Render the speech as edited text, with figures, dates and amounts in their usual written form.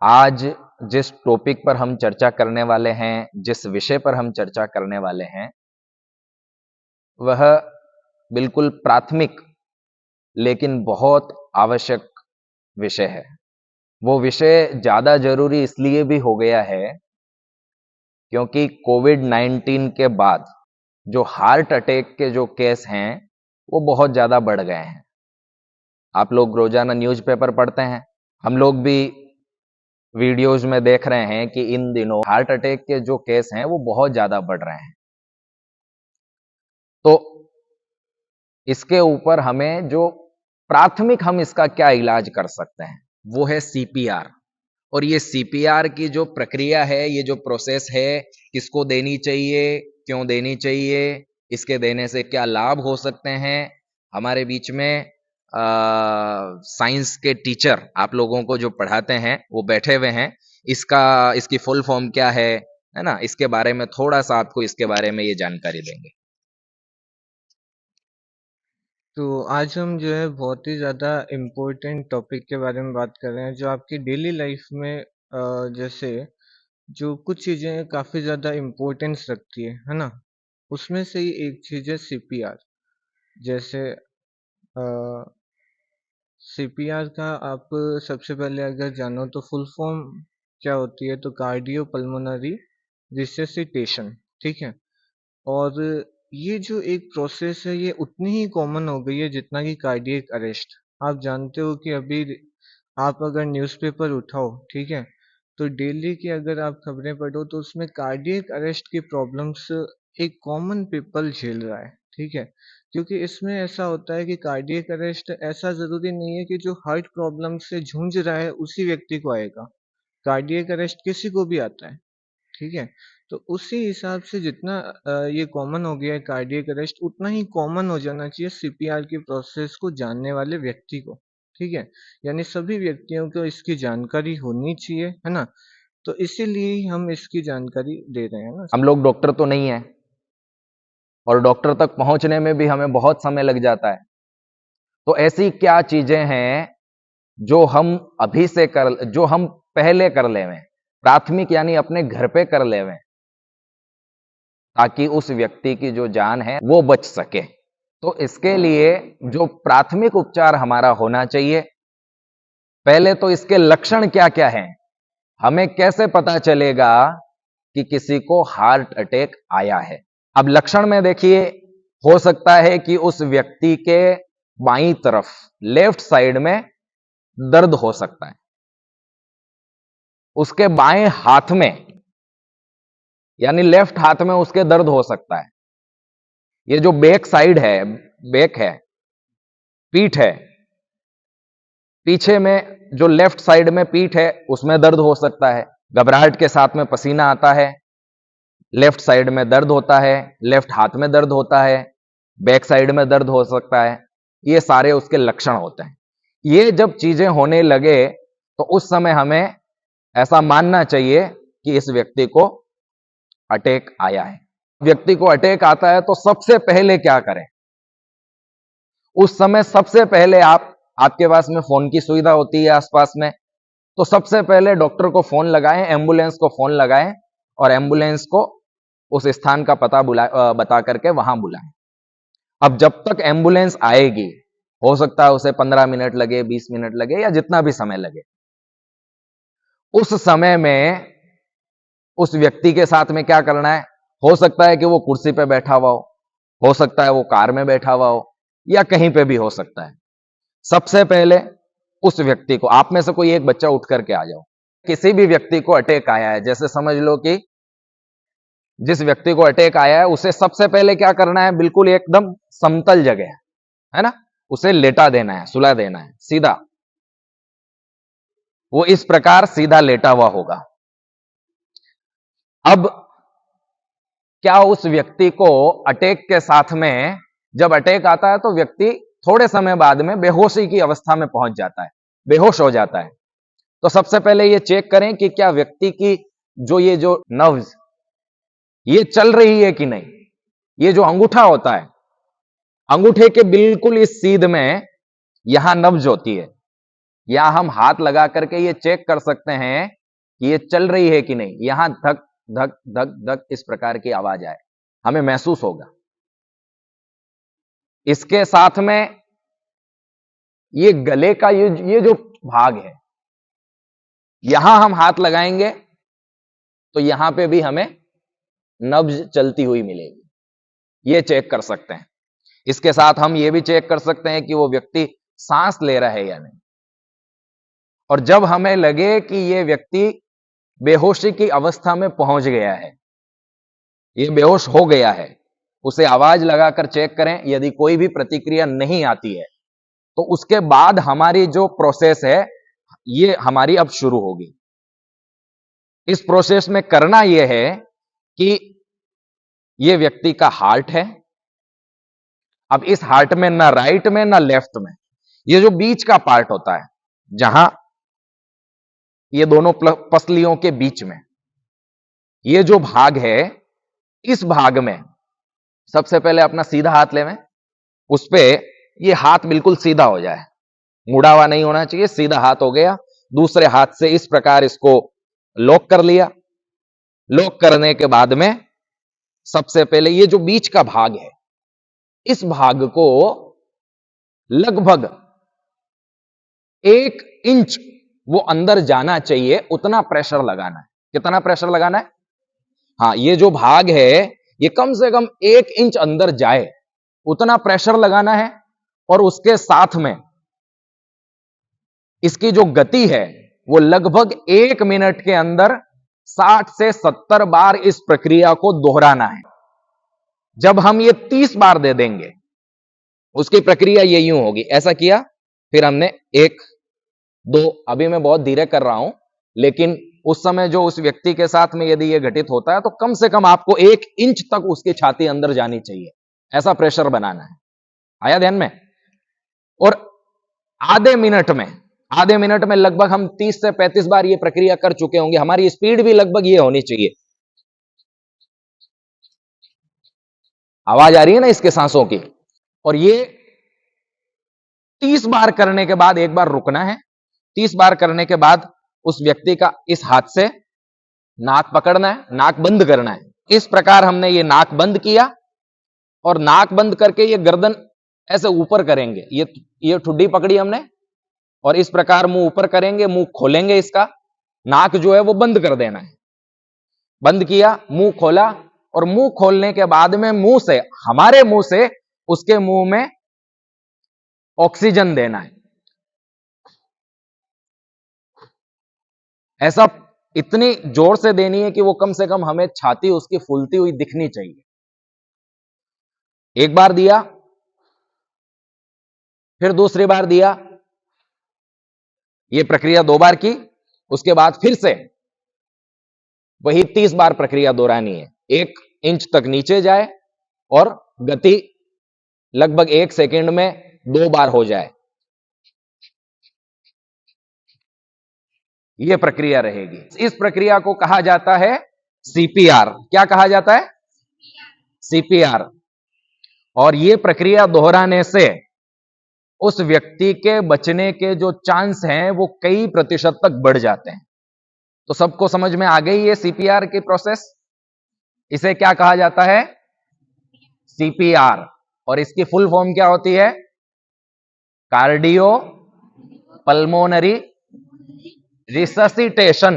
आज जिस टॉपिक पर हम चर्चा करने वाले हैं, जिस विषय पर हम चर्चा करने वाले हैं, वह बिल्कुल प्राथमिक लेकिन बहुत आवश्यक विषय है। वो विषय ज़्यादा ज़रूरी इसलिए भी हो गया है क्योंकि कोविड-19 के बाद जो हार्ट अटैक के जो केस हैं, वो बहुत ज़्यादा बढ़ गए हैं। आप लोग रोज़ाना न्यूज़पेपर पढ़ते हैं, हम लोग भी वीडियोज़ में देख रहे हैं कि इन दिनों हार्ट अटैक के जो केस हैं, वो बहुत ज़्यादा बढ़ रहे हैं। तो इसके ऊपर हमें जो प्राथमिक हम इसका क्या इलाज कर सकते हैं, वो है सीपीआर। और ये सीपीआर की जो प्रक्रिया है, ये जो प्रोसेस है, किसको देनी चाहिए, क्यों देनी चाहिए, इसके देने से क्या लाभ हो सकते हैं। हमारे बीच में साइंस के टीचर आप लोगों को जो पढ़ाते हैं वो बैठे हुए हैं। इसकी फुल फॉर्म क्या है ना, इसके बारे में थोड़ा सा आपको इसके बारे में ये जानकारी देंगे। तो आज हम जो है बहुत ही ज़्यादा इम्पोर्टेंट टॉपिक के बारे में बात कर रहे हैं जो आपकी डेली लाइफ में जैसे जो कुछ चीज़ें काफ़ी ज़्यादा इम्पोर्टेंस रखती है ना? उसमें से ही एक चीज़ है सीपीआर। जैसे सीपीआर का आप सबसे पहले अगर जानो तो फुल फॉर्म क्या होती है, तो कार्डियो पल्मोनरी रिससिटेशन, ठीक है? और ये जो एक प्रोसेस है ये उतनी ही कॉमन हो गई है जितना कि कार्डियक अरेस्ट। आप जानते हो कि अभी आप अगर न्यूज़पेपर उठाओ, ठीक है, तो डेली की अगर आप खबरें पढ़ो तो उसमें कार्डियक अरेस्ट की प्रॉब्लम्स एक कॉमन पीपल झेल रहा है, ठीक है। क्योंकि इसमें ऐसा होता है कि कार्डियक अरेस्ट ऐसा ज़रूरी नहीं है कि जो हार्ट प्रॉब्लम से जूझ रहा है उसी व्यक्ति को आएगा। कार्डियक अरेस्ट किसी को भी आता है, ठीक है? तो उसी हिसाब से जितना ये कॉमन हो गया है कार्डियक अरेस्ट, उतना ही कॉमन हो जाना चाहिए सीपीआर की प्रोसेस को जानने वाले व्यक्ति को, ठीक है? यानी सभी व्यक्तियों को इसकी जानकारी होनी चाहिए, है ना? तो इसीलिए ही हम इसकी जानकारी दे रहे हैं ना। हम लोग डॉक्टर तो नहीं है और डॉक्टर तक पहुंचने में भी हमें बहुत समय लग जाता है। तो ऐसी क्या चीजें हैं जो हम पहले कर लेवें, प्राथमिक यानी अपने घर पे कर लेवें, ताकि उस व्यक्ति की जो जान है वो बच सके। तो इसके लिए जो प्राथमिक उपचार हमारा होना चाहिए, पहले तो इसके लक्षण क्या क्या हैं, हमें कैसे पता चलेगा कि किसी को हार्ट अटैक आया है। अब लक्षण में देखिए, हो सकता है कि उस व्यक्ति के बाईं तरफ लेफ्ट साइड में दर्द हो सकता है, उसके बाएं हाथ में यानी लेफ्ट हाथ में उसके दर्द हो सकता है। ये जो बैक साइड है, बैक है, पीठ है, पीछे में जो लेफ्ट साइड में पीठ है उसमें दर्द हो सकता है। घबराहट के साथ में पसीना आता है, लेफ्ट साइड में दर्द होता है, लेफ्ट हाथ में दर्द होता है, बैक साइड में दर्द हो सकता है। ये सारे उसके लक्षण होते हैं। ये जब चीजें होने लगे तो उस समय हमें ऐसा मानना चाहिए कि इस व्यक्ति को अटैक आया है। व्यक्ति को अटैक आता है तो सबसे पहले क्या करें? उस समय सबसे पहले आपके पास में फोन की सुविधा होती है आसपास में, तो सबसे पहले डॉक्टर को फोन लगाएं, एम्बुलेंस को फोन लगाएं और एम्बुलेंस को उस स्थान का पता बता करके वहां बुलाएं। अब जब तक एम्बुलेंस आएगी, हो सकता है उसे 15 मिनट लगे, 20 मिनट लगे या जितना भी समय लगे, उस समय में उस व्यक्ति के साथ में क्या करना है? हो सकता है कि वो कुर्सी पे बैठा हुआ हो सकता है वो कार में बैठा हुआ हो, या कहीं पे भी हो सकता है। सबसे पहले उस व्यक्ति को, आप में से कोई एक बच्चा उठ करके आ जाओ। किसी भी व्यक्ति को अटैक आया है, जैसे समझ लो कि जिस व्यक्ति को अटैक आया है उसे सबसे पहले क्या करना है? बिल्कुल एकदम समतल जगह है ना, उसे लेटा देना है, सुला देना है सीधा। वो इस प्रकार सीधा लेटा हुआ होगा। अब क्या उस व्यक्ति को अटैक के साथ में, जब अटैक आता है तो व्यक्ति थोड़े समय बाद में बेहोशी की अवस्था में पहुंच जाता है, बेहोश हो जाता है। तो सबसे पहले ये चेक करें कि क्या व्यक्ति की ये जो नर्व्स ये चल रही है कि नहीं। ये जो अंगूठा होता है, अंगूठे के बिल्कुल इस सीध में यहां नब्ज होती है, या हम हाथ लगा करके ये चेक कर सकते हैं कि ये चल रही है कि नहीं। यहां धक धक धक धक इस प्रकार की आवाज आए, हमें महसूस होगा। इसके साथ में ये गले का ये जो भाग है, यहां हम हाथ लगाएंगे तो यहां पे भी हमें नब्ज चलती हुई मिलेगी, ये चेक कर सकते हैं। इसके साथ हम ये भी चेक कर सकते हैं कि वो व्यक्ति सांस ले रहा है या नहीं। और जब हमें लगे कि ये व्यक्ति बेहोशी की अवस्था में पहुंच गया है, ये बेहोश हो गया है, उसे आवाज लगाकर चेक करें। यदि कोई भी प्रतिक्रिया नहीं आती है तो उसके बाद हमारी जो प्रोसेस है ये हमारी अब शुरू होगी। इस प्रोसेस में करना यह है कि ये व्यक्ति का हार्ट है। अब इस हार्ट में ना राइट में ना लेफ्ट में, ये जो बीच का पार्ट होता है, जहां ये दोनों पसलियों के बीच में ये जो भाग है, इस भाग में सबसे पहले अपना सीधा हाथ लेवें, उस पे ये हाथ बिल्कुल सीधा हो जाए, मुड़ा हुआ नहीं होना चाहिए, सीधा हाथ हो गया। दूसरे हाथ से इस प्रकार इसको लॉक कर लिया। लॉक करने के बाद में सबसे पहले ये जो बीच का भाग है, इस भाग को लगभग 1 इंच वो अंदर जाना चाहिए, उतना प्रेशर लगाना है। कितना प्रेशर लगाना है? हाँ, ये जो भाग है ये कम से कम 1 इंच अंदर जाए, उतना प्रेशर लगाना है। और उसके साथ में इसकी जो गति है वो लगभग 1 मिनट के अंदर 60 से 70 बार इस प्रक्रिया को दोहराना है। जब हम ये 30 बार दे देंगे, उसकी प्रक्रिया ये यूं होगी। ऐसा किया, फिर हमने 1 2, अभी मैं बहुत धीरे कर रहा हूं, लेकिन उस समय जो उस व्यक्ति के साथ में यदि यह घटित होता है तो कम से कम आपको 1 इंच तक उसकी छाती अंदर जानी चाहिए, ऐसा प्रेशर बनाना है। आया ध्यान में? और आधे मिनट में लगभग हम 30 से 35 बार ये प्रक्रिया कर चुके होंगे। हमारी स्पीड भी लगभग ये होनी चाहिए। आवाज आ रही है ना इसके सांसों की? और ये 30 बार करने के बाद एक बार रुकना है। 30 बार करने के बाद उस व्यक्ति का इस हाथ से नाक पकड़ना है, नाक बंद करना है। इस प्रकार हमने ये नाक बंद किया और नाक बंद करके ये गर्दन ऐसे ऊपर करेंगे। ये ठुड्डी पकड़ी हमने और इस प्रकार मुंह ऊपर करेंगे, मुंह खोलेंगे, इसका नाक जो है वो बंद कर देना है। बंद किया, मुंह खोला और मुंह खोलने के बाद में मुंह से, हमारे मुंह से उसके मुंह में ऑक्सीजन देना है। ऐसा इतनी जोर से देनी है कि वो कम से कम हमें छाती उसकी फूलती हुई दिखनी चाहिए। एक बार दिया, फिर दूसरी बार दिया, ये प्रक्रिया 2 बार की। उसके बाद फिर से वही 30 बार प्रक्रिया दोहरानी है। 1 इंच तक नीचे जाए और गति लगभग 1 सेकंड में 2 बार हो जाए, यह प्रक्रिया रहेगी। इस प्रक्रिया को कहा जाता है सीपीआर। क्या कहा जाता है? सीपीआर। और यह प्रक्रिया दोहराने से उस व्यक्ति के बचने के जो चांस हैं वो कई प्रतिशत तक बढ़ जाते हैं। तो सबको समझ में आ गई ये सीपीआर की प्रोसेस? इसे क्या कहा जाता है? सीपीआर। और इसकी फुल फॉर्म क्या होती है? Cardio pulmonary resuscitation